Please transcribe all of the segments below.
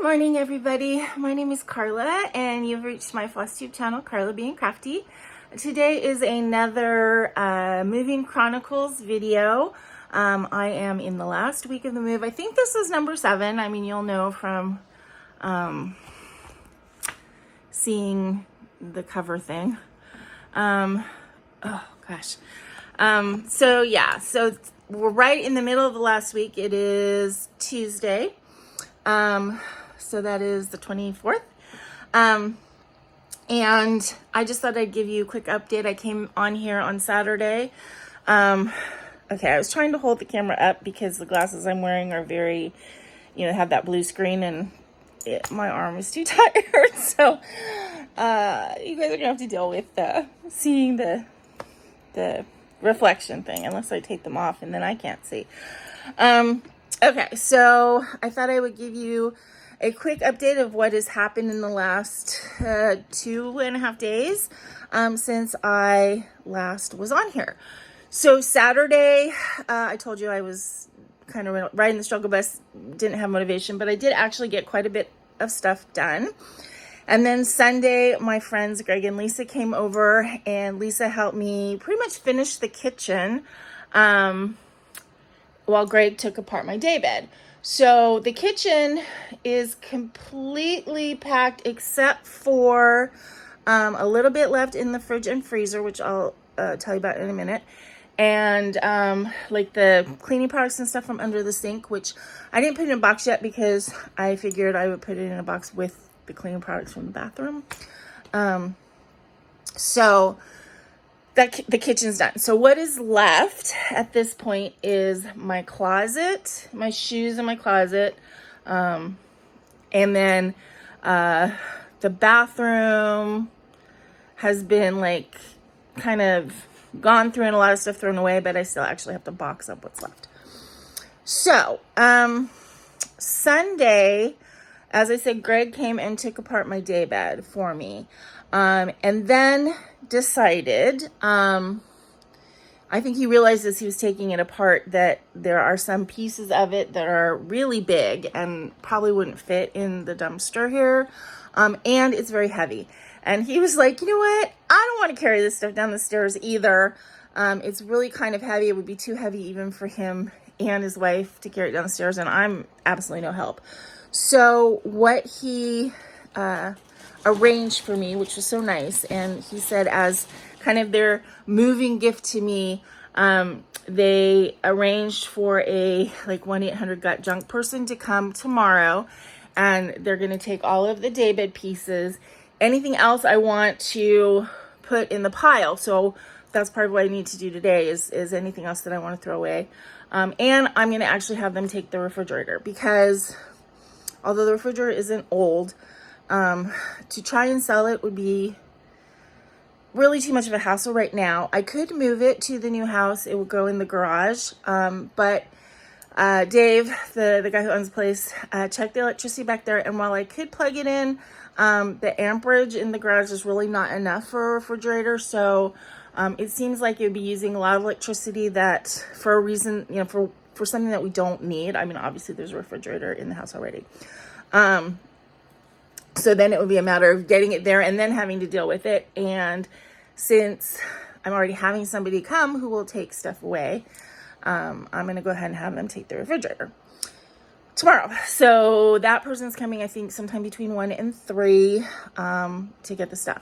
Good morning, everybody. My name is Carla, and you've reached my FlossTube channel, Carla being Crafty. Today is another moving Chronicles video. I am in the last week of the move. I think this is number 7. I mean, you'll know from seeing the cover thing. Oh gosh. So we're right in the middle of the last week. It is Tuesday. So that is the 24th. And I just thought I'd give you a quick update. I came on here on Saturday. Okay, I was trying to hold the camera up because the glasses I'm wearing are very, have that blue screen, and my arm is too tired. So, you guys are gonna have to deal with seeing the reflection thing, unless I take them off, and then I can't see. Okay, so I thought I would give you a quick update of what has happened in the last 2.5 days since I last was on here. So Saturday, I told you I was kind of riding the struggle bus, didn't have motivation, but I did actually get quite a bit of stuff done. And then Sunday, my friends Greg and Lisa came over, and Lisa helped me pretty much finish the kitchen while Greg took apart my daybed. So the kitchen is completely packed except for a little bit left in the fridge and freezer, which I'll tell you about in a minute. And like the cleaning products and stuff from under the sink, which I didn't put in a box yet because I figured I would put it in a box with the cleaning products from the bathroom. So the kitchen's done. So what is left at this point is my closet, my shoes in my closet, and then the bathroom has been like kind of gone through and a lot of stuff thrown away, but I still actually have to box up what's left. So Sunday, as I said, Greg came and took apart my daybed for me, and then decided, I think he realized as he was taking it apart that there are some pieces of it that are really big and probably wouldn't fit in the dumpster here, and it's very heavy. And he was like, you know what? I don't want to carry this stuff down the stairs either. It's really kind of heavy. It would be too heavy even for him and his wife to carry it down the stairs, and I'm absolutely no help. So what he arranged for me, which was so nice, and he said as kind of their moving gift to me, they arranged for a like 1-800-GOT-JUNK person to come tomorrow, and they're going to take all of the daybed pieces, anything else I want to put in the pile. So that's part of what I need to do today is anything else that I want to throw away. And I'm going to actually have them take the refrigerator, because although the refrigerator isn't old, to try and sell it would be really too much of a hassle right now. I could move it to the new house. It would go in the garage. But Dave, the guy who owns the place, checked the electricity back there. And while I could plug it in, the amperage in the garage is really not enough for a refrigerator. So it seems like it would be using a lot of electricity that for a reason, for something that we don't need. I mean, obviously there's a refrigerator in the house already. So then it would be a matter of getting it there and then having to deal with it. And since I'm already having somebody come who will take stuff away, I'm going to go ahead and have them take the refrigerator tomorrow. So that person's coming, I think, sometime between 1 and 3 to get the stuff.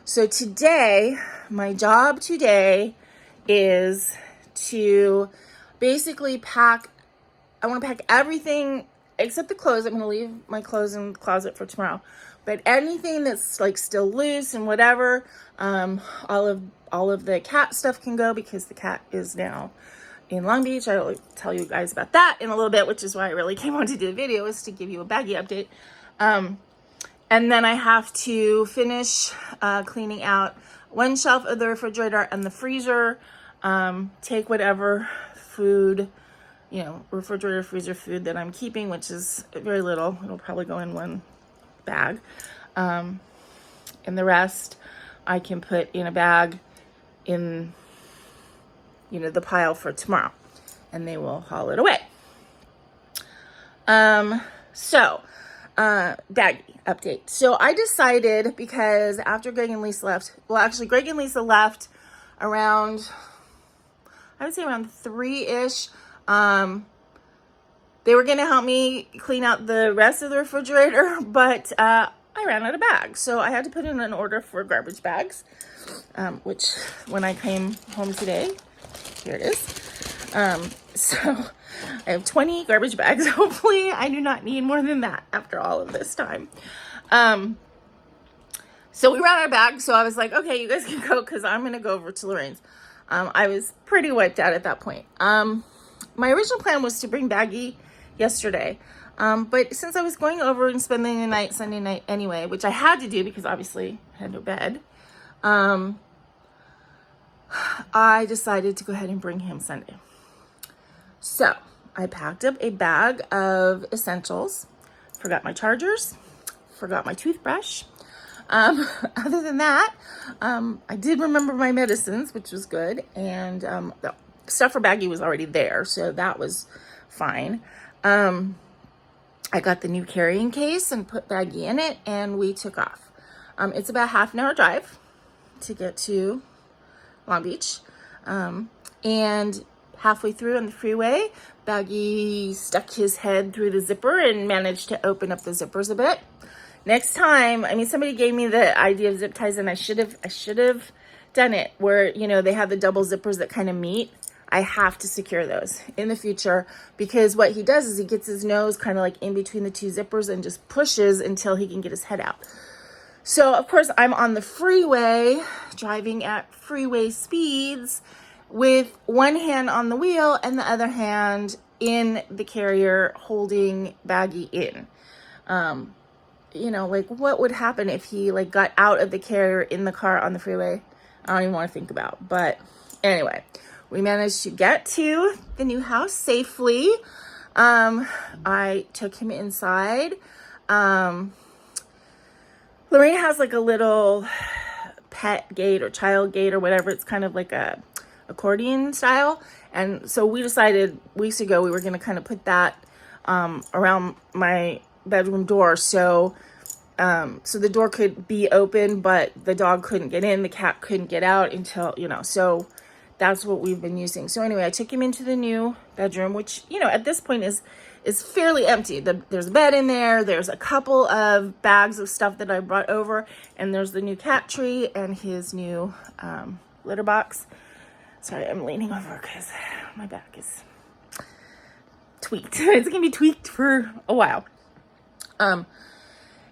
So today, my job today is to basically pack. I want to pack everything except the clothes. I'm going to leave my clothes in the closet for tomorrow. But anything that's like still loose and whatever, all of the cat stuff can go, because the cat is now in Long Beach. I'll tell you guys about that in a little bit, which is why I really came on to do the video, is to give you a baggie update. And then I have to finish cleaning out one shelf of the refrigerator and the freezer, take whatever food, refrigerator, freezer food that I'm keeping, which is very little. It'll probably go in one bag. And the rest I can put in a bag in, the pile for tomorrow, and they will haul it away. So baggie update. So I decided, because after Greg and Lisa left, well, actually Greg and Lisa left around, I would say around 3-ish. They were going to help me clean out the rest of the refrigerator, but I ran out of bags. So I had to put in an order for garbage bags, which when I came home today, here it is. So I have 20 garbage bags. Hopefully I do not need more than that after all of this time. So we ran out of bags. So I was like, okay, you guys can go, because I'm going to go over to Lorraine's. I was pretty wiped out at that point. My original plan was to bring Baggie yesterday. But since I was going over and spending the night, Sunday night anyway, which I had to do because obviously I had no bed, I decided to go ahead and bring him Sunday. So I packed up a bag of essentials, forgot my chargers, forgot my toothbrush. Other than that, I did remember my medicines, which was good. And the stuff for Baggie was already there, so that was fine. I got the new carrying case and put Baggie in it, and we took off. It's about half an hour drive to get to Long Beach. And halfway through on the freeway, Baggie stuck his head through the zipper and managed to open up the zippers a bit. Next time, I mean, somebody gave me the idea of zip ties, and I should have done it where, you know, they have the double zippers that kind of meet. I have to secure those in the future, because what he does is he gets his nose kind of like in between the two zippers and just pushes until he can get his head out. So of course I'm on the freeway, driving at freeway speeds with one hand on the wheel and the other hand in the carrier holding Baggie in. You know, like what would happen if he like got out of the carrier in the car on the freeway? I don't even want to think about. But anyway, we managed to get to the new house safely. I took him inside. Lorraine has like a little pet gate or child gate or whatever. It's kind of like a accordion style. And so we decided weeks ago we were going to kind of put that around my bedroom door. So the door could be open, but the dog couldn't get in. The cat couldn't get out until, you know, so that's what we've been using. So anyway, I took him into the new bedroom, which, you know, at this point is fairly empty. There's a bed in there. There's a couple of bags of stuff that I brought over, and there's the new cat tree and his new litter box. Sorry, I'm leaning over because my back is tweaked. It's gonna be tweaked for a while.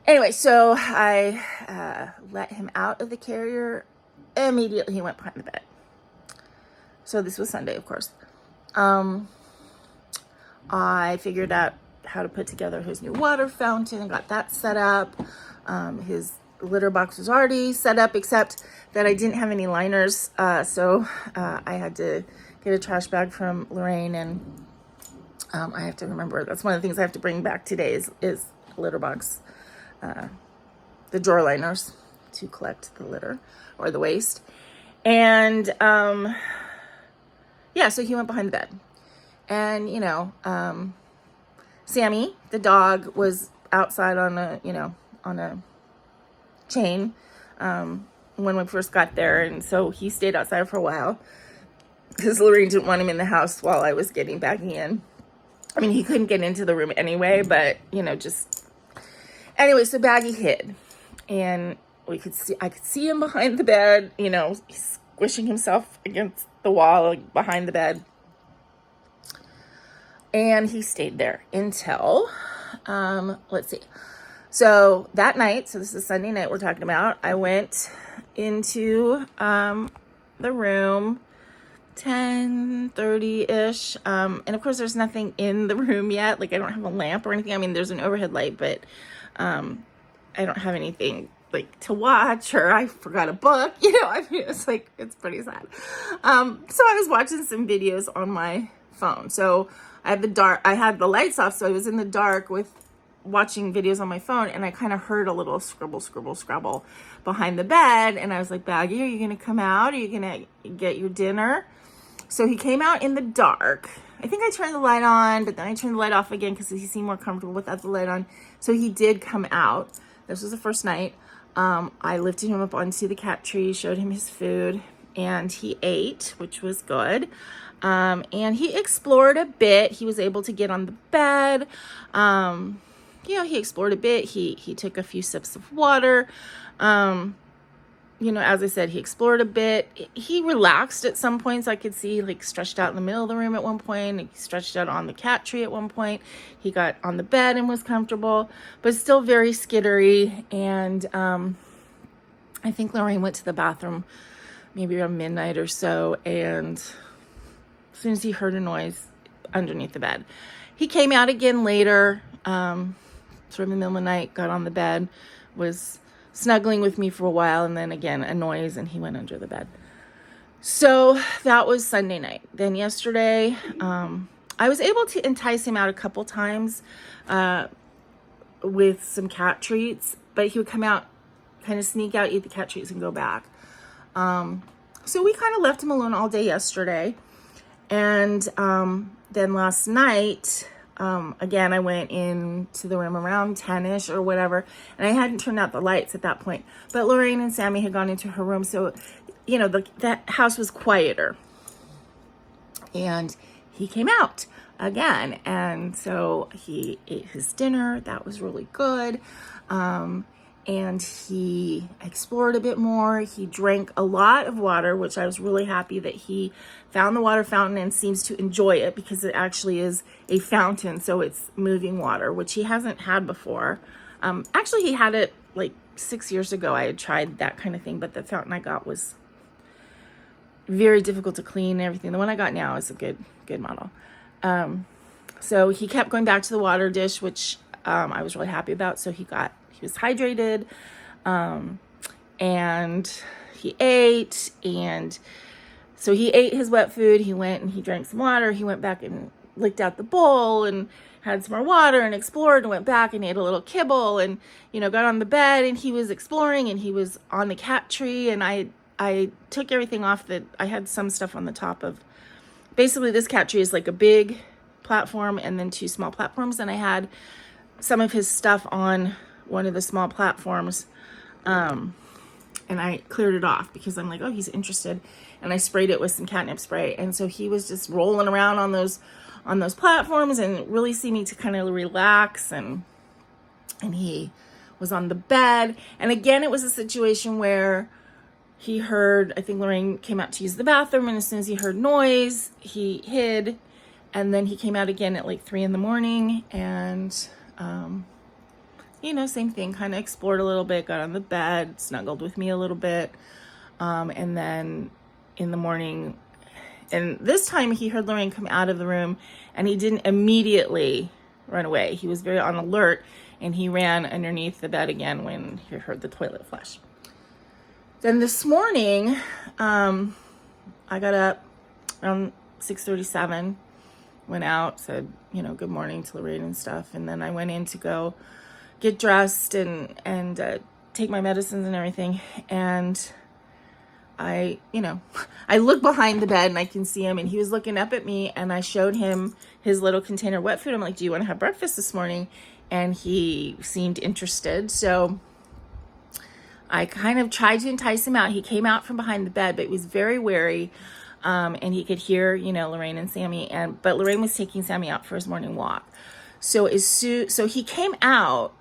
Anyway, so I let him out of the carrier. Immediately he went behind the bed. So this was Sunday, of course. I figured out how to put together his new water fountain and got that set up. His litter box was already set up, except that I didn't have any liners. So I had to get a trash bag from Lorraine, and I have to remember, that's one of the things I have to bring back today is litter box, the drawer liners to collect the litter or the waste. And yeah, so he went behind the bed. And, you know, Sammy, the dog, was outside on a chain when we first got there. And so he stayed outside for a while because Lorraine didn't want him in the house while I was getting back in. I mean, he couldn't get into the room anyway, but, you know, just... Anyway, so Baggie hid. And I could see him behind the bed, you know, squishing himself against the wall, like, behind the bed. And he stayed there until, let's see. So that night, so this is Sunday night we're talking about, I went into the room 10:30-ish. And of course there's nothing in the room yet. Like I don't have a lamp or anything. I mean, there's an overhead light, but I don't have anything like to watch, or I forgot a book, you know. I mean, it's like, it's pretty sad. So I was watching some videos on my phone. So I had the lights off, so I was in the dark with watching videos on my phone, and I kind of heard a little scrabble behind the bed, and I was like, Baggie, are you gonna come out? Are you gonna get your dinner? So he came out in the dark. I think I turned the light on, but then I turned the light off again because he seemed more comfortable without the light on. So he did come out. This was the first night. I lifted him up onto the cat tree, showed him his food, and he ate, which was good. And he explored a bit. He was able to get on the bed. He explored a bit. He took a few sips of water. As I said, he explored a bit. He relaxed at some points. I could see like stretched out in the middle of the room at one point. He stretched out on the cat tree at one point. He got on the bed and was comfortable, but still very skittery. And I think Lorraine went to the bathroom maybe around midnight or so. And as soon as he heard a noise underneath the bed, he came out again later, sort of in the middle of the night, got on the bed, was snuggling with me for a while, and then again a noise, and he went under the bed. So that was Sunday night. Then yesterday, I was able to entice him out a couple times with some cat treats, but he would come out, kind of sneak out, eat the cat treats, and go back. So we kind of left him alone all day yesterday. And then last night, again, I went into the room around 10-ish or whatever, and I hadn't turned out the lights at that point. But Lorraine and Sammy had gone into her room, so, that house was quieter. And he came out again, and so he ate his dinner. That was really good. And he explored a bit more. He drank a lot of water, which I was really happy that he found the water fountain and seems to enjoy it, because it actually is a fountain, so it's moving water, which he hasn't had before. Actually, he had it like 6 years ago. I had tried that kind of thing, but the fountain I got was very difficult to clean and everything. The one I got now is a good model. So he kept going back to the water dish, which I was really happy about. So he was hydrated, and he ate, and so he ate his wet food. He went and he drank some water. He went back and licked out the bowl and had some more water and explored, and went back and ate a little kibble, and got on the bed, and he was exploring, and he was on the cat tree. And I took everything off. That I had some stuff on the top of. Basically, this cat tree is like a big platform and then 2 small platforms, and I had some of his stuff on one of the small platforms, and I cleared it off because I'm like, oh, he's interested, and I sprayed it with some catnip spray. And so he was just rolling around on those platforms and really seeming to kind of relax, and he was on the bed. And again, it was a situation where he heard, I think Lorraine came out to use the bathroom, and as soon as he heard noise, he hid, and then he came out again at like 3 a.m, and same thing, kind of explored a little bit, got on the bed, snuggled with me a little bit. And then in the morning, and this time he heard Lorraine come out of the room, and he didn't immediately run away. He was very on alert, and he ran underneath the bed again when he heard the toilet flush. Then this morning, I got up around 6:37, went out, said, good morning to Lorraine and stuff. And then I went in to go get dressed and take my medicines and everything. And I look behind the bed and I can see him, and he was looking up at me, and I showed him his little container of wet food. I'm like, do you want to have breakfast this morning? And he seemed interested. So I kind of tried to entice him out. He came out from behind the bed, but he was very wary. And he could hear, Lorraine and Sammy, but Lorraine was taking Sammy out for his morning walk. So he came out,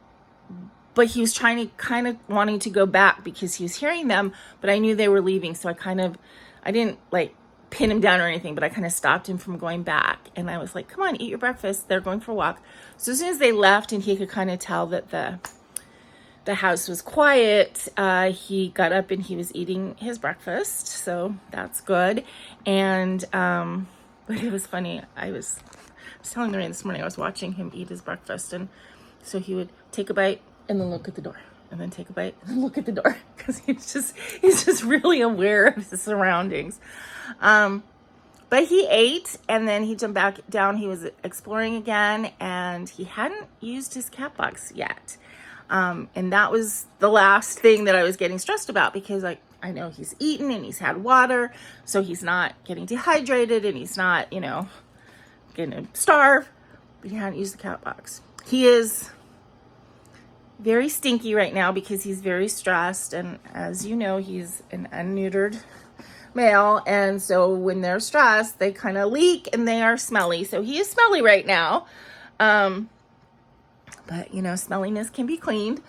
but he was kind of wanting to go back because he was hearing them, but I knew they were leaving. So I didn't like pin him down or anything, but I kind of stopped him from going back. And I was like, come on, eat your breakfast. They're going for a walk. So as soon as they left and he could kind of tell that the house was quiet, he got up and he was eating his breakfast. So that's good. And, but it was funny. I was telling Lorraine this morning, I was watching him eat his breakfast. And so he would take a bite and then look at the door, and then take a bite and then look at the door, because he's just really aware of his surroundings. But he ate, and then he jumped back down. He was exploring again, and he hadn't used his cat box yet. And that was the last thing that I was getting stressed about, because I I know he's eaten and he's had water, so he's not getting dehydrated and he's not, you know, gonna starve, but he hadn't used the cat box. He is very stinky right now because he's very stressed, and as you know, he's an unneutered male, and so when they're stressed, they kind of leak and they are smelly. So he is smelly right now, but you know, smelliness can be cleaned.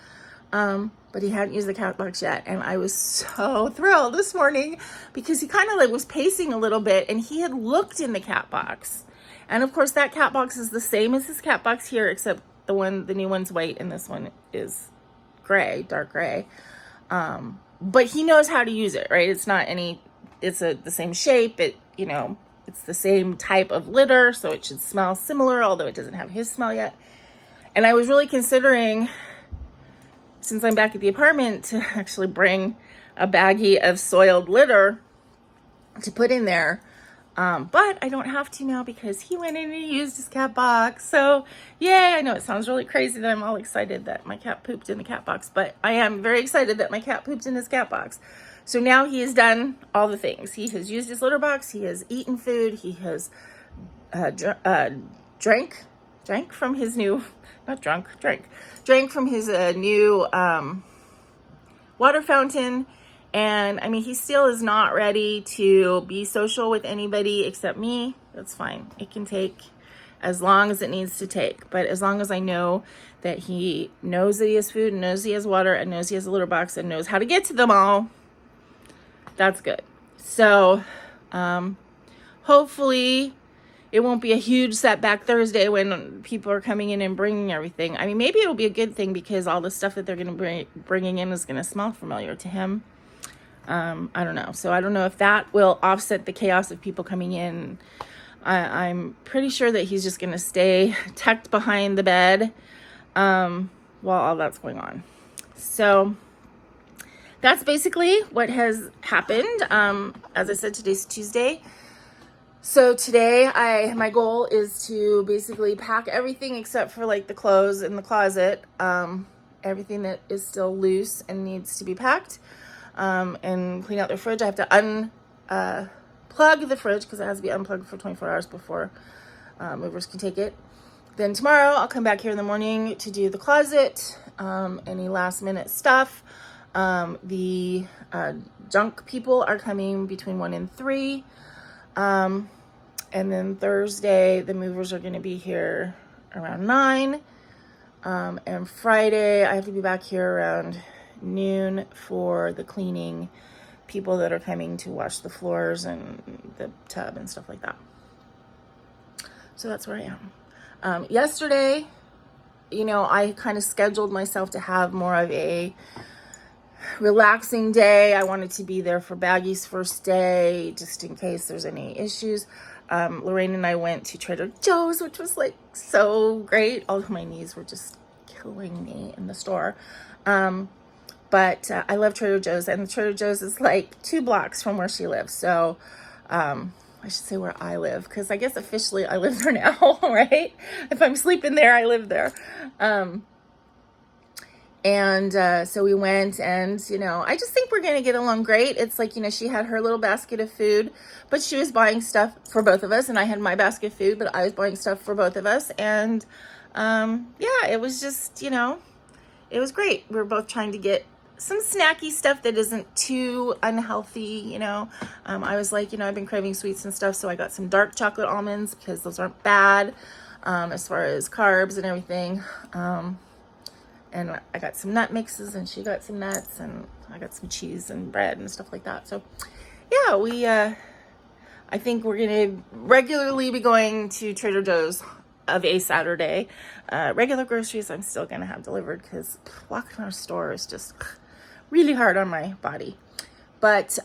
But he hadn't used the cat box yet, and I was so thrilled this morning because he kind of like was pacing a little bit, and he had looked in the cat box, and of course that cat box is the same as his cat box here, except the new one's white and this one is gray, dark gray. But he knows how to use it, right? It's not any, it's the same shape. It, you know, it's the same type of litter, so it should smell similar, although it doesn't have his smell yet. And I was really considering, since I'm back at the apartment, to actually bring a baggie of soiled litter to put in there. But I don't have to now because he went in and he used his cat box. So yeah, I know it sounds really crazy that I'm all excited that my cat pooped in the cat box, but I am very excited that my cat pooped in his cat box. So now he has done all the things. He has used his litter box. He has eaten food. He has drank from his new, drank from his new water fountain. And I mean, he still is not ready to be social with anybody except me. That's fine. It can take as long as it needs to take. But as long as I know that he knows that he has food, and knows he has water, and knows he has a litter box, and knows how to get to them all, that's good. So hopefully it won't be a huge setback Thursday when people are coming in and bringing everything. I mean, maybe it'll be a good thing because all the stuff that they're going to be bringing in is going to smell familiar to him. I don't know. So I don't know if that will offset the chaos of people coming in. I'm pretty sure that he's just going to stay tucked behind the bed while all that's going on. So that's basically what has happened. As I said, today's Tuesday. So today my goal is to basically pack everything except for like the clothes in the closet. Everything that is still loose and needs to be packed. And clean out their fridge. I have to unplug the fridge because it has to be unplugged for 24 hours before movers can take it. Then tomorrow I'll come back here in the morning to do the closet, any last minute stuff. The junk people are coming between 1 and 3. And then Thursday, the movers are going to be here around 9. And Friday, I have to be back here around noon for the cleaning people that are coming to wash the floors and the tub and stuff like that. So that's where I am. Yesterday, you know, I kind of scheduled myself to have more of a relaxing day. I wanted to be there for Baggie's first day, just in case there's any issues. Lorraine and I went to Trader Joe's, which was like so great. Although my knees were just killing me in the store. But I love Trader Joe's, and Trader Joe's is like 2 blocks from where she lives. So I should say where I live, because I guess officially I live there now, right? If I'm sleeping there, I live there. So we went, and, you know, I just think we're going to get along great. It's like, you know, she had her little basket of food, but she was buying stuff for both of us, and I had my basket of food, but I was buying stuff for both of us. And yeah, it was just, you know, it was great. We were both trying to get some snacky stuff that isn't too unhealthy, you know. I was like, you know, I've been craving sweets and stuff, so I got some dark chocolate almonds because those aren't bad as far as carbs and everything. And I got some nut mixes, and she got some nuts, and I got some cheese and bread and stuff like that. So yeah, I think we're gonna regularly be going to Trader Joe's of a Saturday. Regular groceries I'm still gonna have delivered because walking our store is just really hard on my body. But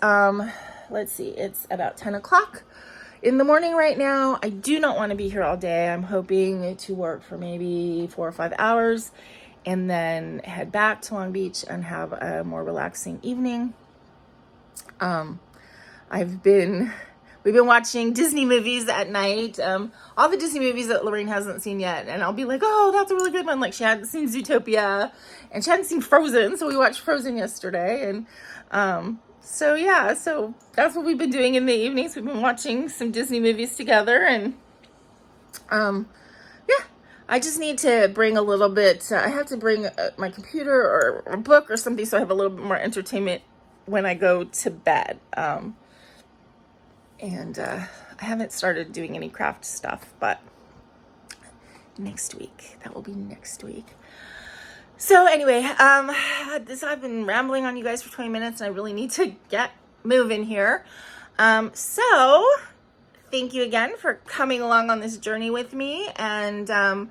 let's see, it's about 10 o'clock in the morning right now. I do not want to be here all day. I'm hoping to work for maybe 4 or 5 hours and then head back to Long Beach and have a more relaxing evening. We've been watching Disney movies at night. All the Disney movies that Lorraine hasn't seen yet. And I'll be like, oh, that's a really good one. Like, she hadn't seen Zootopia and she hadn't seen Frozen. So we watched Frozen yesterday. And So yeah, so that's what we've been doing in the evenings. We've been watching some Disney movies together, and yeah, I just need to bring a little bit, I have to bring my computer or a book or something so I have a little bit more entertainment when I go to bed. And I haven't started doing any craft stuff, but next week, that will be next week. So anyway, I've been rambling on you guys for 20 minutes and I really need to get moving here. So thank you again for coming along on this journey with me, and I'm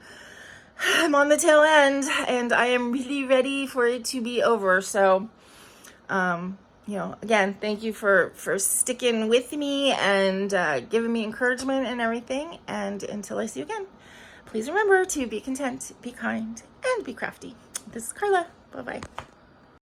on the tail end and I am really ready for it to be over. So, you know, again, thank you for sticking with me and giving me encouragement and everything. And until I see you again, please remember to be content, be kind, and be crafty. This is Carla. Bye-bye.